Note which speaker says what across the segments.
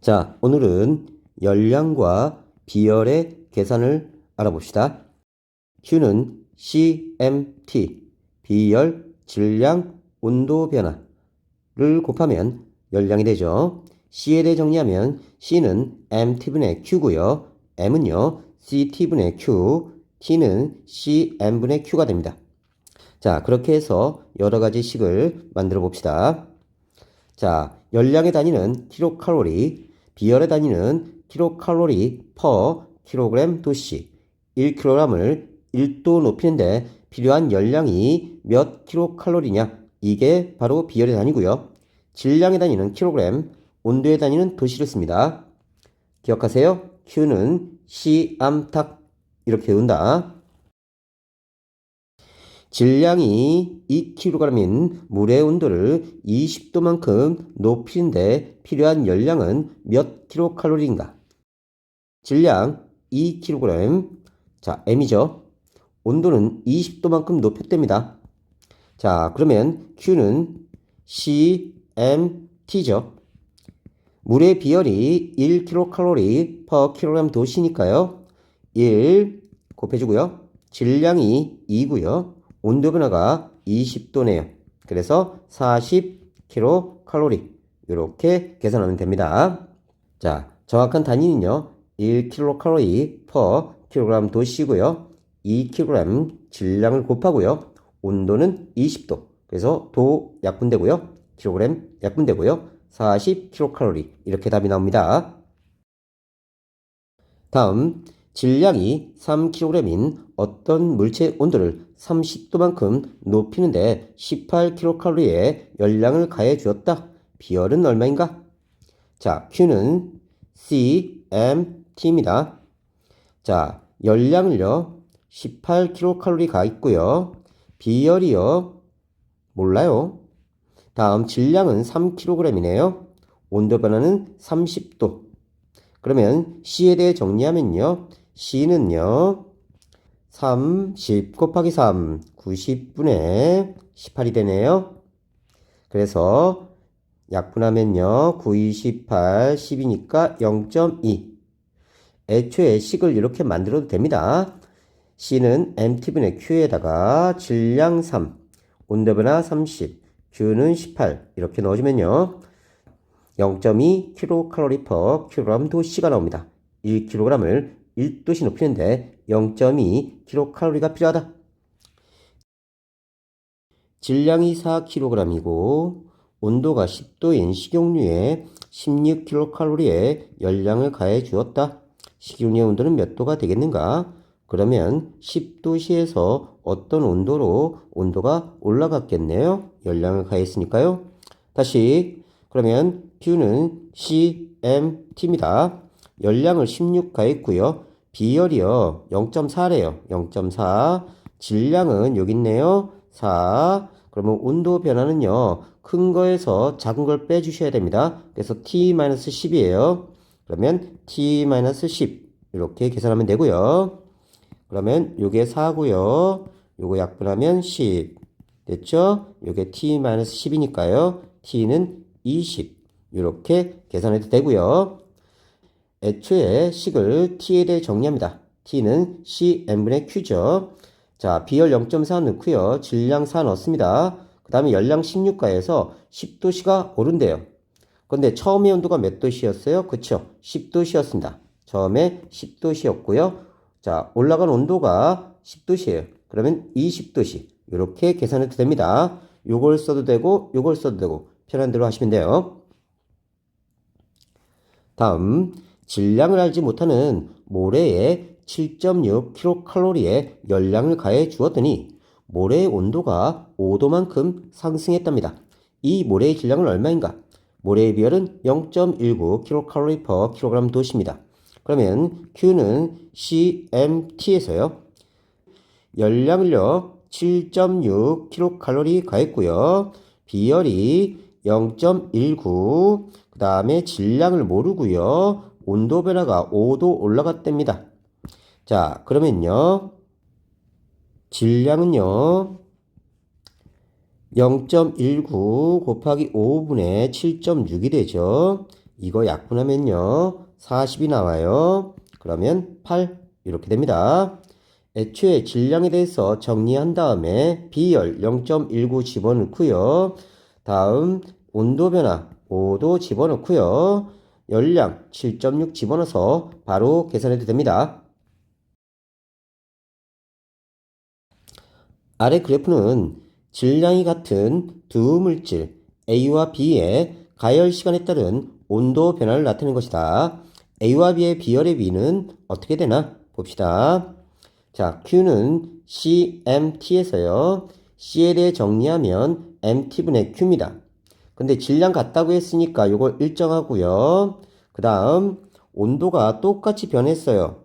Speaker 1: 자, 오늘은 열량과 비열의 계산을 알아봅시다. Q는 CMT, 비열, 질량, 온도 변화를 곱하면 열량이 되죠. C에 대해 정리하면 C는 MT분의 Q고요. M은요, CT분의 Q, T는 CM분의 Q가 됩니다. 자, 그렇게 해서 여러 가지 식을 만들어 봅시다. 자, 열량의 단위는 킬로칼로리, 비열의 단위는 킬로칼로리 퍼 킬로그램 도시. 1kg을 1도 높이는데 필요한 열량이 몇 킬로칼로리냐? 이게 바로 비열의 단위고요. 질량의 단위는 킬로그램, 온도의 단위는 도시를 씁니다. 기억하세요. Q는 C암탁 이렇게 외운다. 질량이 2kg인 물의 온도를 20도만큼 높이는데 필요한 열량은 몇 킬로칼로리인가? 질량 2kg, 자, M이죠. 온도는 20도만큼 높였답니다. 자, 그러면 Q는 CMT죠. 물의 비열이 1kcal per kg 도시니까요. 1 곱해주고요. 질량이 2고요. 온도 변화가 20도네요. 그래서 40kcal 이렇게 계산하면 됩니다. 자, 정확한 단위는요. 1kcal per kg 도시고요. 2kg 질량을 곱하고요. 온도는 20도. 그래서 도 약분되고요. 킬로그램 약분되고요. 40kcal 이렇게 답이 나옵니다. 다음 질량이 3kg인 어떤 물체의 온도를 30도만큼 높이는데 18kcal의 열량을 가해 주었다. 비열은 얼마인가? 자, Q는 CMT입니다. 자, 열량을요 18kcal가 있고요. 비열이요 몰라요. 다음 질량은 3kg이네요. 온도 변화는 30도. 그러면 C에 대해 정리하면요. C는요. 30 곱하기 3, 90분의 18이 되네요. 그래서 약분하면요. 9, 28, 10이니까 0.2. 애초에 식을 이렇게 만들어도 됩니다. C는 MT분의 Q에다가 질량 3, 온도 변화 30, Q는 18 이렇게 넣어주면요. 0.2 킬로칼로리 퍼 킬로그램 도시가 나옵니다. 1kg을 1도씨 높이는데 0.2 킬로칼로리가 필요하다. 질량이 4kg이고 온도가 10도인 식용유에 16킬로칼로리의 열량을 가해 주었다. 식용유의 온도는 몇 도가 되겠는가? 그러면 10도씨에서 어떤 온도로 온도가 올라갔겠네요. 열량을 가했으니까요. 다시 그러면 Q는 CMT입니다. 열량을 16 가했고요. 비열이요 0.4래요. 0.4. 질량은 여기 있네요. 4. 그러면 온도 변화는요. 큰 거에서 작은 걸 빼주셔야 됩니다. 그래서 T-10이에요. 그러면 T-10 이렇게 계산하면 되고요. 그러면 요게 4고요. 요거 약분하면 10. 됐죠? 요게 T-10이니까요. T는 20. 이렇게 계산해도 되고요. 애초에 식을 T에 대해 정리합니다. T는 CM분의 Q죠. 자, 비열 0.4 넣고요. 질량 4 넣습니다. 그 다음에 열량 16가에서 10도씨가 오른대요. 그런데 처음에 온도가 몇 도씨였어요? 그쵸? 10도씨였습니다. 처음에 10도씨였고요. 자, 올라간 온도가 10도씨예요. 그러면 20도씨. 이렇게 계산해도 됩니다. 요걸 써도 되고 요걸 써도 되고 편한 대로 하시면 돼요. 다음 질량을 알지 못하는 모래에 7.6kcal의 열량을 가해 주었더니 모래의 온도가 5도만큼 상승했답니다. 이 모래의 질량은 얼마인가? 모래의 비열은 0.19kcal per kg 도시입니다. 그러면 Q는 CMT에서요. 열량을요 7.6kcal 가했고요. 비열이 0.19, 그 다음에 질량을 모르고요. 온도 변화가 5도 올라갔답니다. 자, 그러면요. 질량은요. 0.19 곱하기 5분의 7.6이 되죠. 이거 약분하면요. 40이 나와요. 그러면 8 이렇게 됩니다. 애초에 질량에 대해서 정리한 다음에 비열 0.19 집어넣고요. 다음 온도 변화 5도 집어넣고요. 열량 7.6 집어넣어서 바로 계산해도 됩니다. 아래 그래프는 질량이 같은 두 물질 A와 B의 가열 시간에 따른 온도 변화를 나타내는 것이다. A와 B의 비열의 비는 어떻게 되나 봅시다. 자, Q는 CMT에서요. C에 대해 정리하면 MT분의 Q입니다. 근데 질량 같다고 했으니까 이걸 일정하고요. 그 다음 온도가 똑같이 변했어요.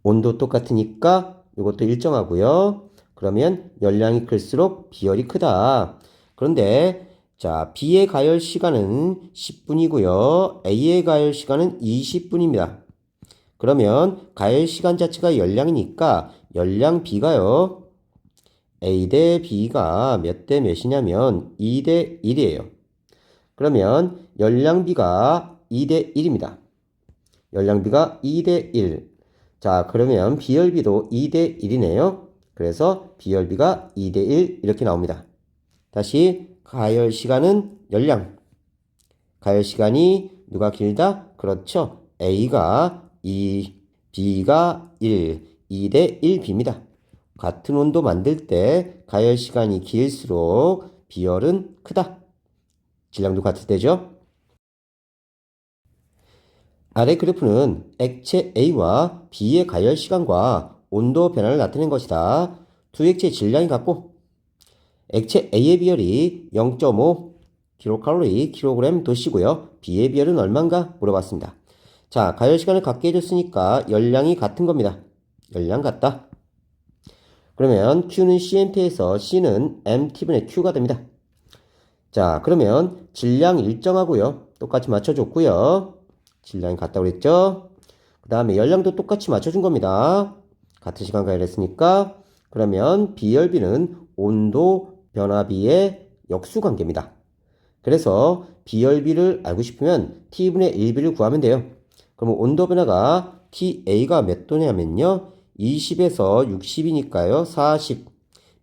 Speaker 1: 온도 똑같으니까 이것도 일정하고요. 그러면 열량이 클수록 비열이 크다. 그런데 자, B의 가열 시간은 10분이고요. A의 가열 시간은 20분입니다. 그러면 가열 시간 자체가 열량이니까 열량 B가요. A 대 B가 몇 대 몇이냐면 2 대 1이에요. 그러면 열량 B가 2 대 1입니다. 열량 B가 2 대 1. 자, 그러면 비열비도 2 대 1이네요. 그래서 비열비가 2 대 1 이렇게 나옵니다. 다시 가열 시간은 열량. 가열 시간이 누가 길다? 그렇죠. A가 2, B가 1, 2 대 1B입니다. 같은 온도 만들 때 가열 시간이 길수록 비열은 크다. 질량도 같을 때죠. 아래 그래프는 액체 A와 B의 가열 시간과 온도 변화를 나타낸 것이다. 두 액체의 질량이 같고 액체 A의 비열이 0.5 kcal kg 도시고요. B의 비열은 얼마인가 물어봤습니다. 자, 가열 시간을 같게 해줬으니까 열량이 같은 겁니다. 열량 같다. 그러면 Q는 CMT에서 C는 MT분의 Q가 됩니다. 자, 그러면 질량 일정하고요. 똑같이 맞춰줬고요. 질량이 같다고 그랬죠? 그 다음에 열량도 똑같이 맞춰준 겁니다. 같은 시간 가열했으니까. 그러면 비열비는 온도 변화비의 역수관계입니다. 그래서 비열비를 알고 싶으면 T분의 1비를 구하면 돼요. 그럼 온도 변화가 TA가 몇 도냐면요. 20에서 60이니까요. 40.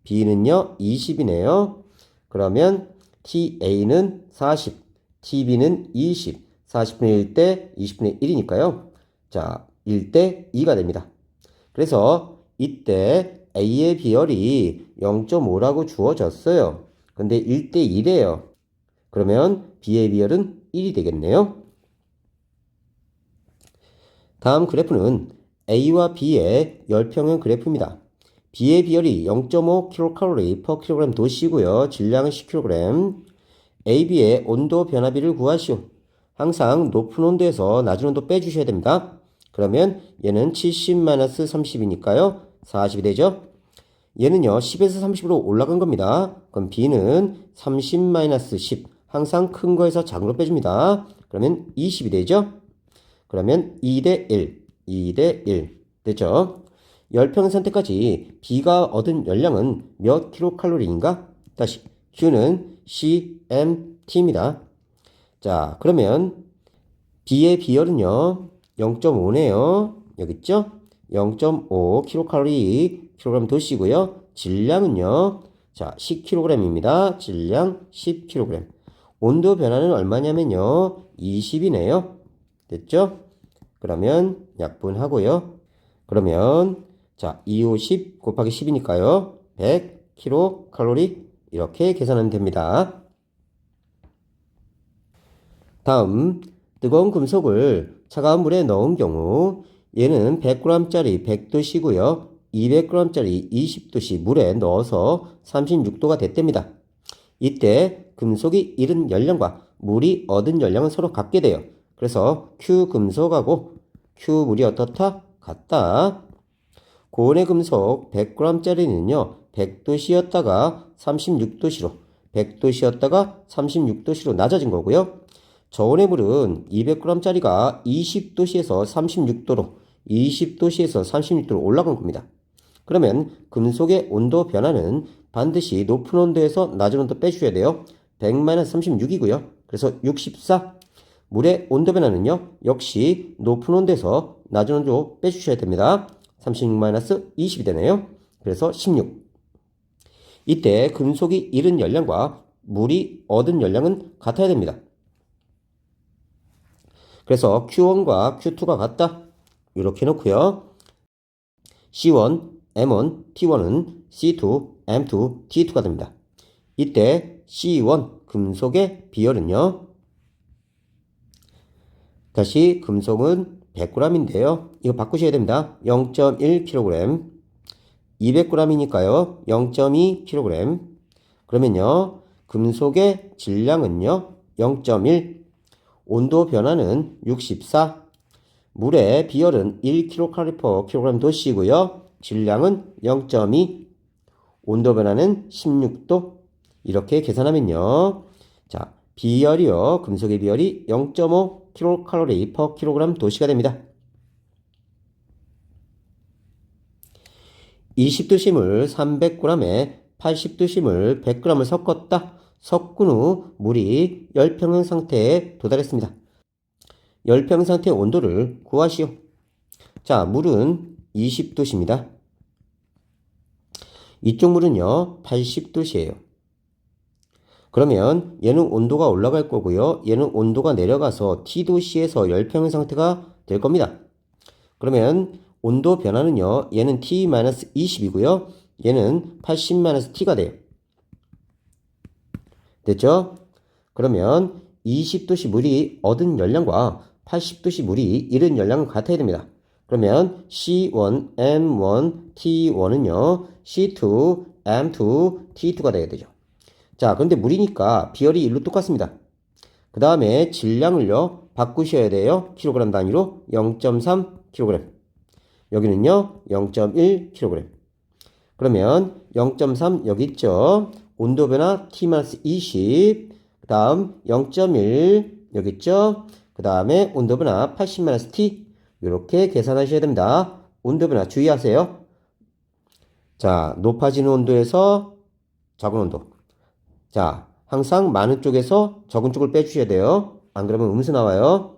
Speaker 1: B는요. 20이네요. 그러면 TA는 40, TB는 20. 40분의 1대 20분의 1이니까요. 자, 1대 2가 됩니다. 그래서 이때 A의 비열이 0.5라고 주어졌어요. 근데 1대 1이에요. 그러면 B의 비열은 1이 되겠네요. 다음 그래프는 A와 B의 열평형 그래프입니다. B의 비열이 0.5 kcal per kg 도시고요. 질량은 10kg. AB의 온도 변화비를 구하시오. 항상 높은 온도에서 낮은 온도 빼주셔야 됩니다. 그러면 얘는 70-30이니까요. 40이 되죠. 얘는요. 10에서 30으로 올라간 겁니다. 그럼 B는 30-10. 항상 큰 거에서 작은 거 빼줍니다. 그러면 20이 되죠. 그러면 2 대 1. 2 대 1. 됐죠. 열평 선택까지 B가 얻은 열량은 몇 킬로칼로리인가? 다시 Q는 CMT입니다. 자, 그러면 B의 비열은요. 0.5네요. 여기 있죠? 0.5 킬로칼로리 킬로그램 도시고요. 질량은요. 자, 10kg입니다. 질량 10kg. 온도 변화는 얼마냐면요. 20이네요. 됐죠? 그러면 약분하고요. 그러면 자, 250 곱하기 10이니까요. 100kcal 이렇게 계산하면 됩니다. 다음 뜨거운 금속을 차가운 물에 넣은 경우 얘는 100g짜리 100도씨고요. 200g짜리 20도씨 물에 넣어서 36도가 됐답니다. 이때 금속이 잃은 열량과 물이 얻은 열량은 서로 같게 돼요. 그래서 Q 금속하고 Q 물이 어떻다? 같다. 고온의 금속 100g짜리는요. 100도씨였다가 36도씨로 100도씨였다가 36도씨로 낮아진 거고요. 저온의 물은 200g짜리가 20도씨에서 36도로 20도씨에서 36도로 올라간 겁니다. 그러면 금속의 온도 변화는 반드시 높은 온도에서 낮은 온도 빼주셔야 돼요. 100-36이고요. 그래서 64. 물의 온도 변화는요, 역시 높은 온도에서 낮은 온도로 빼주셔야 됩니다. 36-20이 되네요. 그래서 16. 이때 금속이 잃은 열량과 물이 얻은 열량은 같아야 됩니다. 그래서 Q1과 Q2가 같다. 이렇게 놓고요. C1, M1, T1은 C2, M2, T2가 됩니다. 이때 C1 금속의 비열은요. 다시 금속은 100g인데요. 이거 바꾸셔야 됩니다. 0.1kg. 200g이니까요. 0.2kg. 그러면요. 금속의 질량은요. 0.1. 온도 변화는 64. 물의 비열은 1kcal/kg 도시고요. 질량은 0.2. 온도 변화는 16도. 이렇게 계산하면요. 자, 비열이요. 금속의 비열이 0.5kcal/kg 도시가 됩니다. 20도씨물 300g에 80도씨물 100g을 섞었다. 섞은 후 물이 열평형 상태에 도달했습니다. 열평 상태의 온도를 구하시오. 자, 물은 20도씨입니다. 이쪽 물은요, 80도씨예요. 그러면 얘는 온도가 올라갈 거고요. 얘는 온도가 내려가서 T도씨에서 열평형 상태가 될 겁니다. 그러면 온도 변화는요, 얘는 T-20이고요. 얘는 80-T가 돼요. 됐죠? 그러면 20도씨 물이 얻은 열량과 80도씨 물이 잃은 열량은 같아야 됩니다. 그러면 C1, M1, T1은요, C2, M2, T2가 돼야 되죠. 자, 그런데 물이니까 비열이 1로 똑같습니다. 그 다음에 질량을요, 바꾸셔야 돼요. 킬로그램 단위로 0.3kg. 여기는요, 0.1kg. 그러면 0.3 여기 있죠. 온도 변화 T-20. 그 다음 0.1 여기 있죠. 그 다음에 온도 변화 80-T. 이렇게 계산하셔야 됩니다. 온도 변화 주의하세요. 자, 높아지는 온도에서 작은 온도. 자, 항상 많은 쪽에서 적은 쪽을 빼주셔야 돼요. 안 그러면 음수 나와요.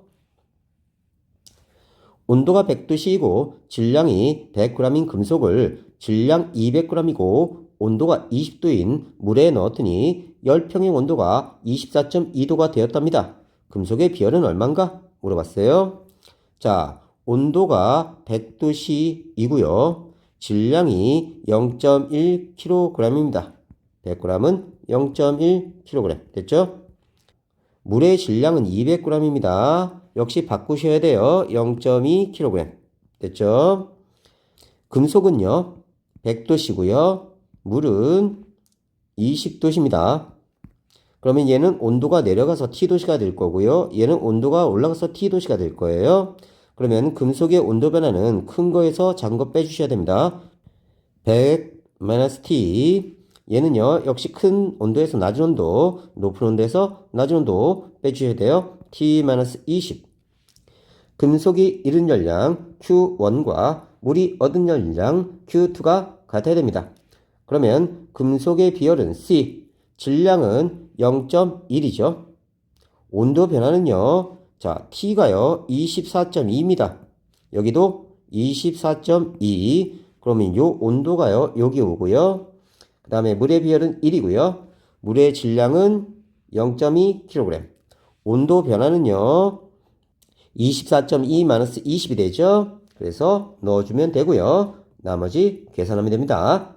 Speaker 1: 온도가 100도씨이고 질량이 100g인 금속을 질량 200g이고 온도가 20도인 물에 넣었더니 열평형 온도가 24.2도가 되었답니다. 금속의 비열은 얼마인가? 물어봤어요. 자, 온도가 100도씨이고요. 질량이 0.1kg입니다. 100g은 0.1kg. 됐죠? 물의 질량은 200g입니다. 역시 바꾸셔야 돼요. 0.2kg. 됐죠? 금속은요, 100도씨고요. 물은 20도씨입니다. 그러면 얘는 온도가 내려가서 T도씨가 될 거고요. 얘는 온도가 올라가서 T도씨가 될 거예요. 그러면 금속의 온도 변화는 큰 거에서 작은 거 빼주셔야 됩니다. 100-T. 얘는요, 역시 큰 온도에서 낮은 온도, 높은 온도에서 낮은 온도 빼주셔야 돼요. T-20. 금속이 잃은 열량 Q1과 물이 얻은 열량 Q2가 같아야 됩니다. 그러면 금속의 비열은 C, 질량은 0.1이죠. 온도 변화는요, 자, T가요, 24.2입니다. 여기도 24.2. 그러면 요 온도가요, 여기 오고요. 그 다음에 물의 비열은 1이고요. 물의 질량은 0.2kg. 온도 변화는요, 24.2-20이 되죠. 그래서 넣어주면 되고요. 나머지 계산하면 됩니다.